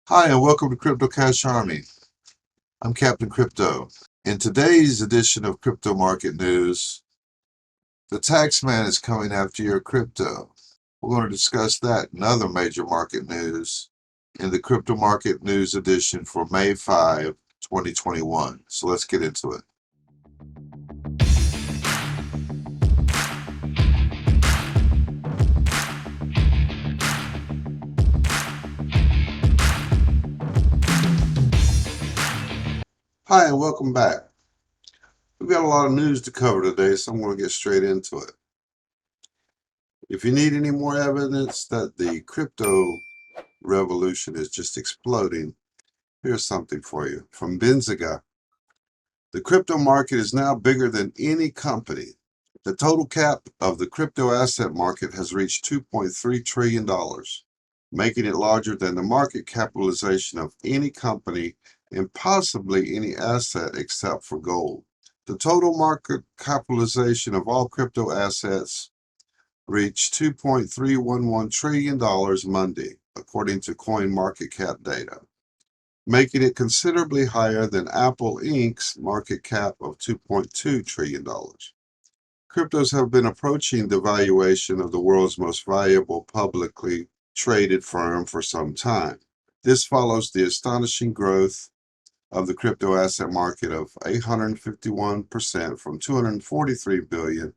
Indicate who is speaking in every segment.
Speaker 1: Hi, and welcome to Crypto Cash Army. I'm Captain Crypto. In today's edition of Crypto Market News, the tax man is coming after your crypto. We're going to discuss that and other major market news in the Crypto Market News edition for May 5, 2021. So let's get into it. Hi, and welcome back. We've got a lot of news to cover today, so I'm going to get straight into it. If you need any more evidence that the crypto revolution is just exploding, here's something for you from Benziga. The crypto market is now bigger than any company. The total cap of the crypto asset market has reached $2.3 trillion, making it larger than the market capitalization of any company and possibly any asset except for gold. The total market capitalization of all crypto assets reached $2.311 trillion Monday, according to CoinMarketCap data, making it considerably higher than Apple Inc.'s market cap of $2.2 trillion. Cryptos have been approaching the valuation of the world's most valuable publicly traded firm for some time. This follows the astonishing growth of the crypto asset market of 851% from $243 billion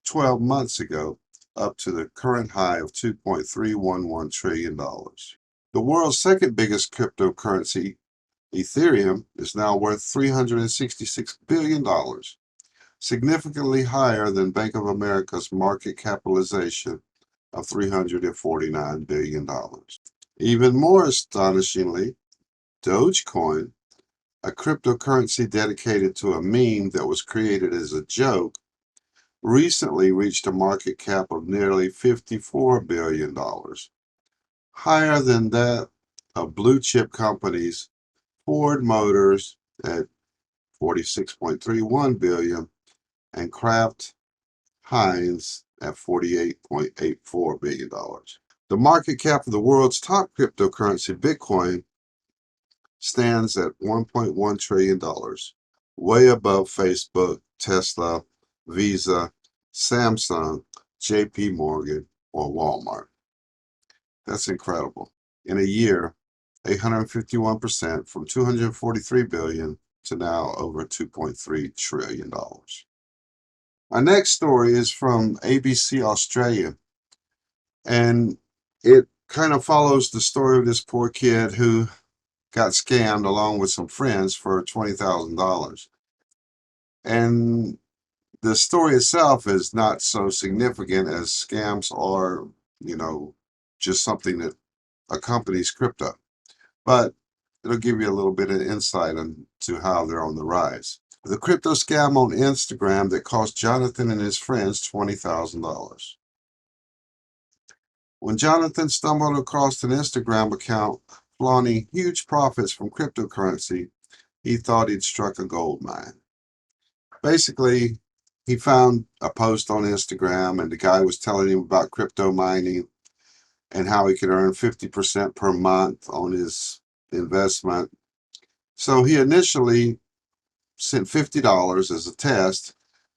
Speaker 1: 12 months ago up to the current high of $2.311 trillion. The world's second biggest cryptocurrency, Ethereum, is now worth $366 billion, significantly higher than Bank of America's market capitalization of $349 billion. Even more astonishingly, Dogecoin, a cryptocurrency dedicated to a meme that was created as a joke, recently reached a market cap of nearly $54 billion, higher than that of blue chip companies Ford Motors at $46.31 billion and Kraft Heinz at $48.84 billion. The market cap of the world's top cryptocurrency, Bitcoin, stands at $1.1 trillion, way above Facebook, Tesla, Visa, Samsung, JP Morgan, or Walmart. That's incredible. In a year, 851% from $243 billion to now over $2.3 trillion. Our next story is from ABC Australia, and it kind of follows the story of this poor kid who got scammed along with some friends for $20,000. And the story itself is not so significant, as scams are, just something that accompanies crypto. But it'll give you a little bit of insight into how they're on the rise. The crypto scam on Instagram that cost Jonathan and his friends $20,000. When Jonathan stumbled across an Instagram account flaunting huge profits from cryptocurrency, he thought he'd struck a gold mine. Basically, he found a post on Instagram, and the guy was telling him about crypto mining and how he could earn 50% per month on his investment. So he initially sent $50 as a test,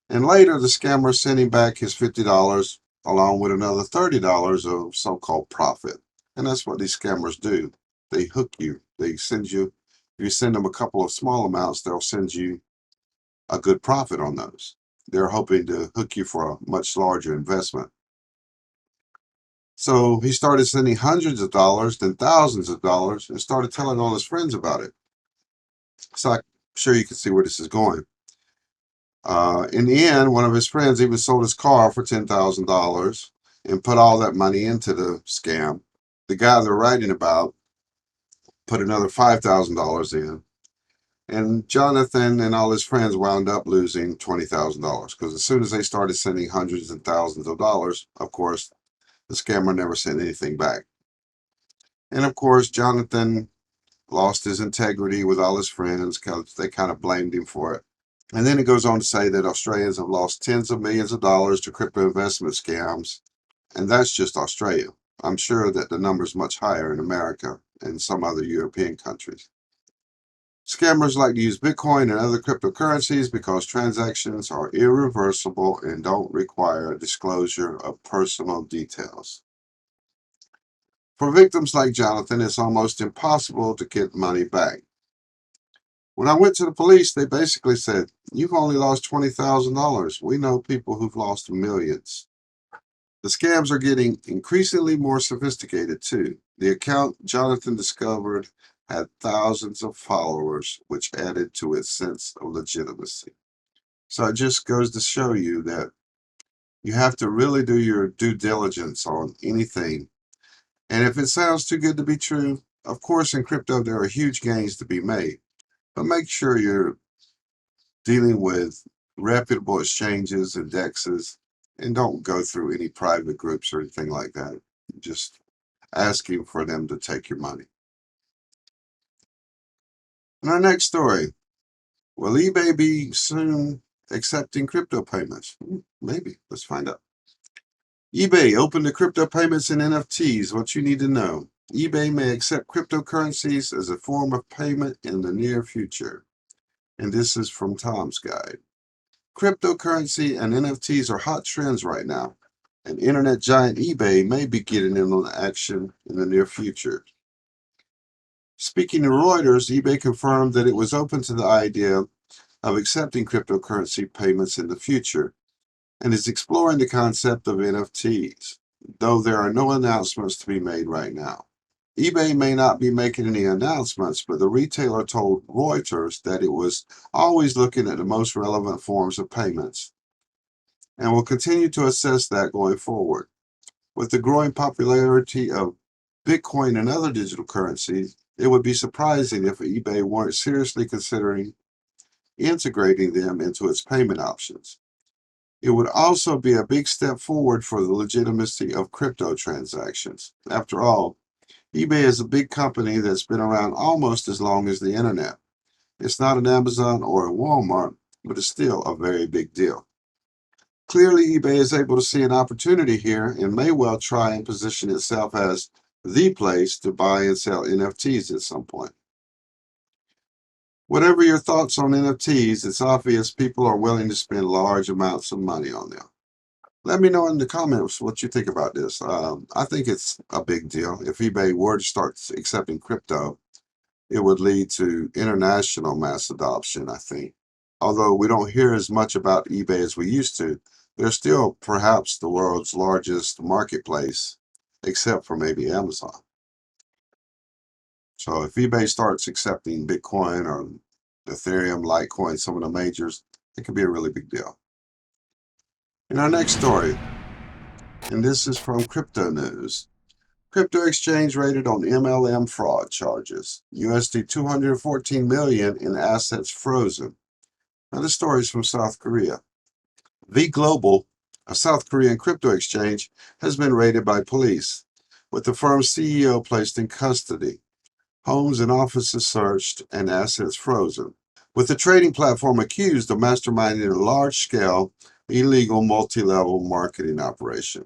Speaker 1: and later the scammer sent him back his $50 along with another $30 of so-called profit. And that's what these scammers do. They hook you. They send you, if you send them a couple of small amounts, they'll send you a good profit on those. They're hoping to hook you for a much larger investment. So he started sending hundreds of dollars, then thousands of dollars, and started telling all his friends about it. So I'm sure you can see where this is going. In the end, one of his friends even sold his car for $10,000 and put all that money into the scam. The guy they're writing about put another $5,000 in. And Jonathan and all his friends wound up losing $20,000 because as soon as they started sending hundreds and thousands of dollars, of course, the scammer never sent anything back. And of course, Jonathan lost his integrity with all his friends because they kind of blamed him for it. And then it goes on to say that Australians have lost tens of millions of dollars to crypto investment scams. And that's just Australia. I'm sure that the number is much higher in America. and some other European countries. Scammers like to use Bitcoin and other cryptocurrencies because transactions are irreversible and don't require disclosure of personal details. For victims like Jonathan, it's almost impossible to get money back. When I went to the police, they basically said, "You've only lost $20,000. We know people who've lost millions." The scams are getting increasingly more sophisticated too. The account Jonathan discovered had thousands of followers, which added to its sense of legitimacy. So it just goes to show you that you have to really do your due diligence on anything. And if it sounds too good to be true, of course, in crypto, there are huge gains to be made. But make sure you're dealing with reputable exchanges and dexes, and don't go through any private groups or anything like that. Just asking for them to take your money. In our next story, will eBay be soon accepting crypto payments? Maybe. Let's find out. eBay open to crypto payments and NFTs. What you need to know. eBay may accept cryptocurrencies as a form of payment in the near future. And this is from Tom's Guide. Cryptocurrency and NFTs are hot trends right now, and internet giant eBay may be getting in on action in the near future. Speaking to Reuters, eBay confirmed that it was open to the idea of accepting cryptocurrency payments in the future and is exploring the concept of NFTs, though there are no announcements to be made right now. eBay may not be making any announcements, but the retailer told Reuters that it was always looking at the most relevant forms of payments and will continue to assess that going forward. With the growing popularity of Bitcoin and other digital currencies, it would be surprising if eBay weren't seriously considering integrating them into its payment options. It would also be a big step forward for the legitimacy of crypto transactions. After all, eBay is a big company that's been around almost as long as the internet. It's not an Amazon or a Walmart, but it's still a very big deal. Clearly, eBay is able to see an opportunity here and may well try and position itself as the place to buy and sell NFTs at some point. Whatever your thoughts on NFTs, it's obvious people are willing to spend large amounts of money on them. Let me know in the comments what you think about this. I think it's a big deal. If eBay were to start accepting crypto, it would lead to international mass adoption, I think. Although we don't hear as much about eBay as we used to, they're still perhaps the world's largest marketplace, except for maybe Amazon. So if eBay starts accepting Bitcoin or Ethereum, Litecoin, some of the majors, it could be a really big deal. In our next story, and this is from Crypto News. Crypto exchange rated on MLM fraud charges. USD 214 million in assets frozen. Now this story is from South Korea. V Global, a South Korean crypto exchange, has been raided by police, with the firm's CEO placed in custody, homes and offices searched, and assets frozen, with the trading platform accused of masterminding a large-scale, illegal multi-level marketing operation.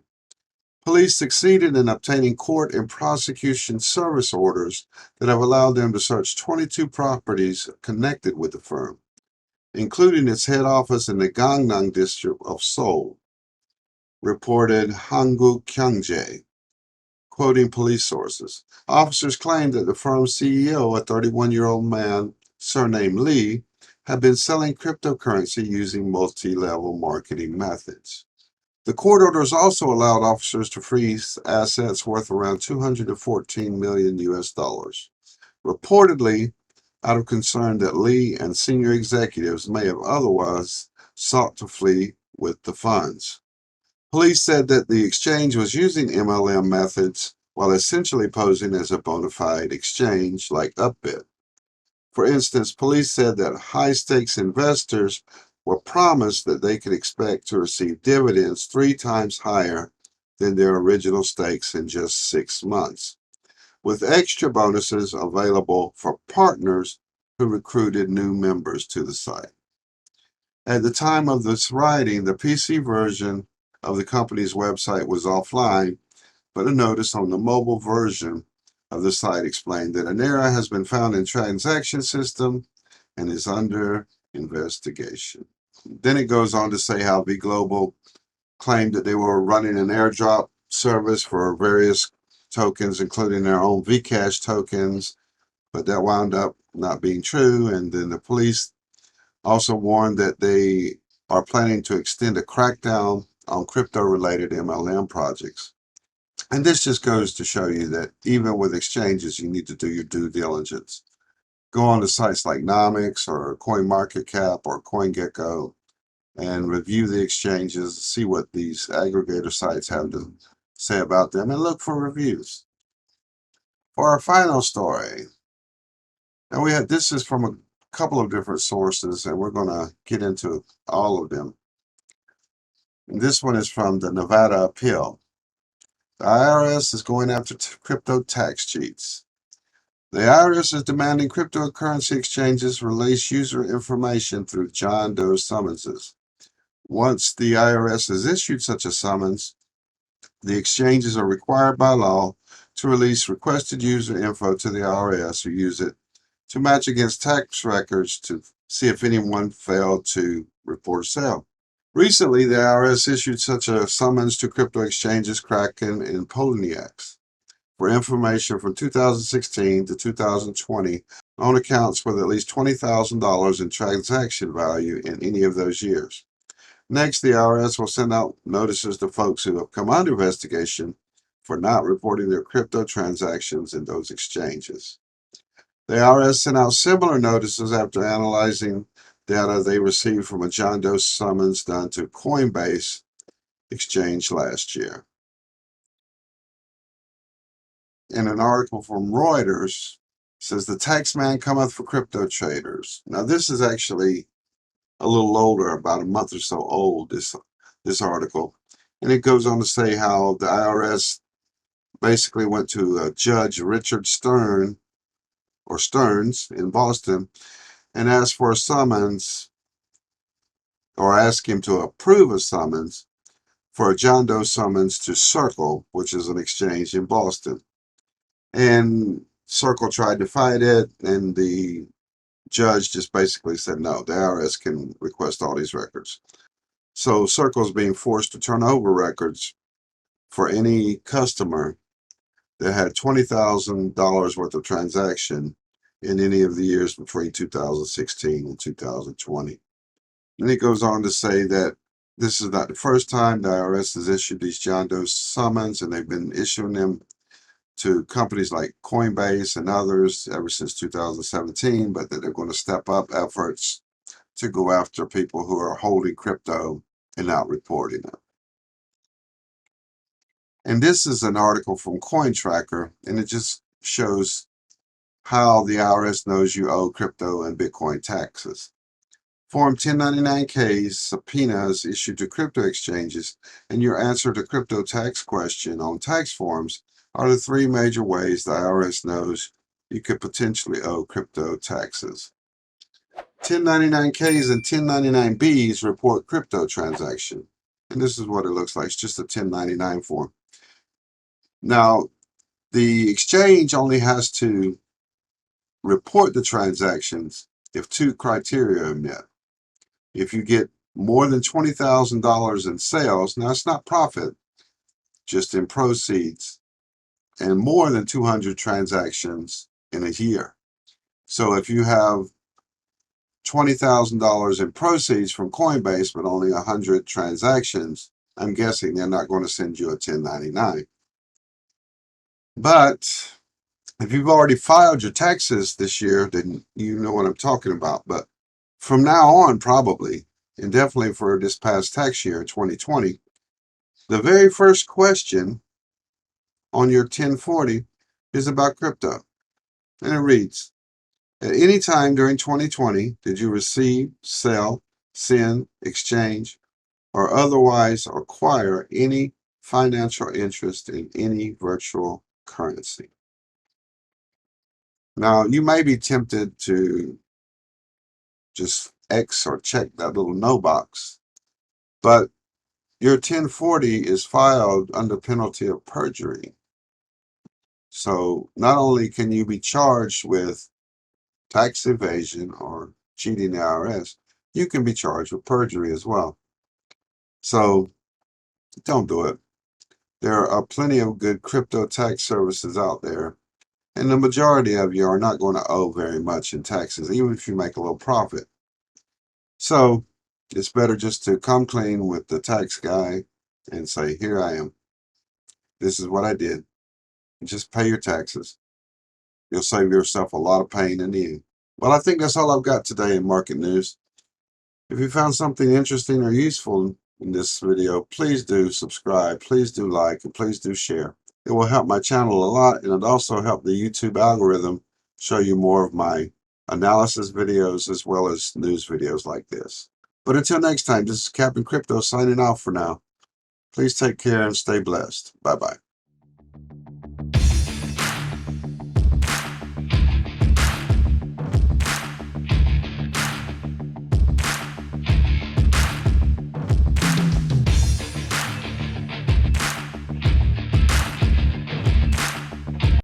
Speaker 1: Police succeeded in obtaining court and prosecution service orders that have allowed them to search 22 properties connected with the firm, including its head office in the Gangnam district of Seoul, reported Hanguk Kyungjae, quoting police sources. Officers claimed that the firm's CEO, a 31-year-old man surnamed Lee, had been selling cryptocurrency using multi-level marketing methods. The court orders also allowed officers to freeze assets worth around 214 million US dollars, reportedly out of concern that Lee and senior executives may have otherwise sought to flee with the funds. Police said that the exchange was using MLM methods while essentially posing as a bona fide exchange like Upbit. For instance, police said that high-stakes investors were promised that they could expect to receive dividends 3 times higher than their original stakes in just 6 months, with extra bonuses available for partners who recruited new members to the site. At the time of this writing, the PC version of the company's website was offline, but a notice on the mobile version of the site explained that an error has been found in transaction system and is under investigation. Then it goes on to say how V Global claimed that they were running an airdrop service for various tokens, including their own Vcash tokens, but that wound up not being true. And then the police also warned that they are planning to extend a crackdown on crypto-related MLM projects. And this just goes to show you that even with exchanges, you need to do your due diligence. Go on to sites like Nomics or CoinMarketCap or CoinGecko and review the exchanges, see what these aggregator sites have to say about them, and look for reviews. For our final story, now this is from a couple of different sources, and we're going to get into all of them. And this one is from the Nevada Appeal. The IRS is going after crypto tax cheats. The IRS is demanding cryptocurrency exchanges release user information through John Doe summonses. Once the IRS has issued such a summons, the exchanges are required by law to release requested user info to the IRS who use it to match against tax records to see if anyone failed to report a sale. Recently, the IRS issued such a summons to crypto exchanges Kraken and Poloniex for information from 2016 to 2020 on accounts with at least $20,000 in transaction value in any of those years. Next, the IRS will send out notices to folks who have come under investigation for not reporting their crypto transactions in those exchanges. The IRS sent out similar notices after analyzing data they received from a John Doe summons done to Coinbase exchange last year. In an article from Reuters, says the tax man cometh for crypto traders. Now, this is actually a little older, about a month or so old, this article. And it goes on to say how the IRS basically went to Judge Richard Stearns in Boston and asked for a summons, or asked him to approve a summons for a John Doe summons to Circle, which is an exchange in Boston. And Circle tried to fight it, and the judge just basically said, no, the IRS can request all these records. So Circle is being forced to turn over records for any customer that had $20,000 worth of transaction in any of the years between 2016 and 2020. And it goes on to say that this is not the first time the IRS has issued these John Doe summons, and they've been issuing them to companies like Coinbase and others ever since 2017, but that they're going to step up efforts to go after people who are holding crypto and not reporting it. And this is an article from CoinTracker, and it just shows how the IRS knows you owe crypto and Bitcoin taxes. Form 1099-Ks subpoenas issued to crypto exchanges and your answer to crypto tax question on tax forms are the three major ways the IRS knows you could potentially owe crypto taxes. 1099-Ks and 1099-Bs report crypto transaction. And this is what it looks like. It's just a 1099 form. Now, the exchange only has to report the transactions if two criteria are met. If you get more than $20,000 in sales, now it's not profit, just in proceeds, and more than 200 transactions in a year. So if you have $20,000 in proceeds from Coinbase, but only 100 transactions, I'm guessing they're not going to send you a 1099. But if you've already filed your taxes this year, then you know what I'm talking about. But from now on, probably, and definitely for this past tax year, 2020, the very first question on your 1040 is about crypto. And it reads, at any time during 2020, did you receive, sell, send, exchange, or otherwise acquire any financial interest in any virtual currency? Now, you may be tempted to just X or check that little no box, but your 1040 is filed under penalty of perjury. So not only can you be charged with tax evasion or cheating the IRS, you can be charged with perjury as well. So don't do it. There are plenty of good crypto tax services out there, and the majority of you are not going to owe very much in taxes, even if you make a little profit. So it's better just to come clean with the tax guy and say, here I am. This is what I did. Just pay your taxes. You'll save yourself a lot of pain in the end. Well, I think that's all I've got today in market news. If you found something interesting or useful in this video, please do subscribe, please do like, and please do share. It will help my channel a lot, and it'll also help the YouTube algorithm show you more of my analysis videos as well as news videos like this. But until next time, this is Captain Crypto signing off for now. Please take care and stay blessed. Bye-bye.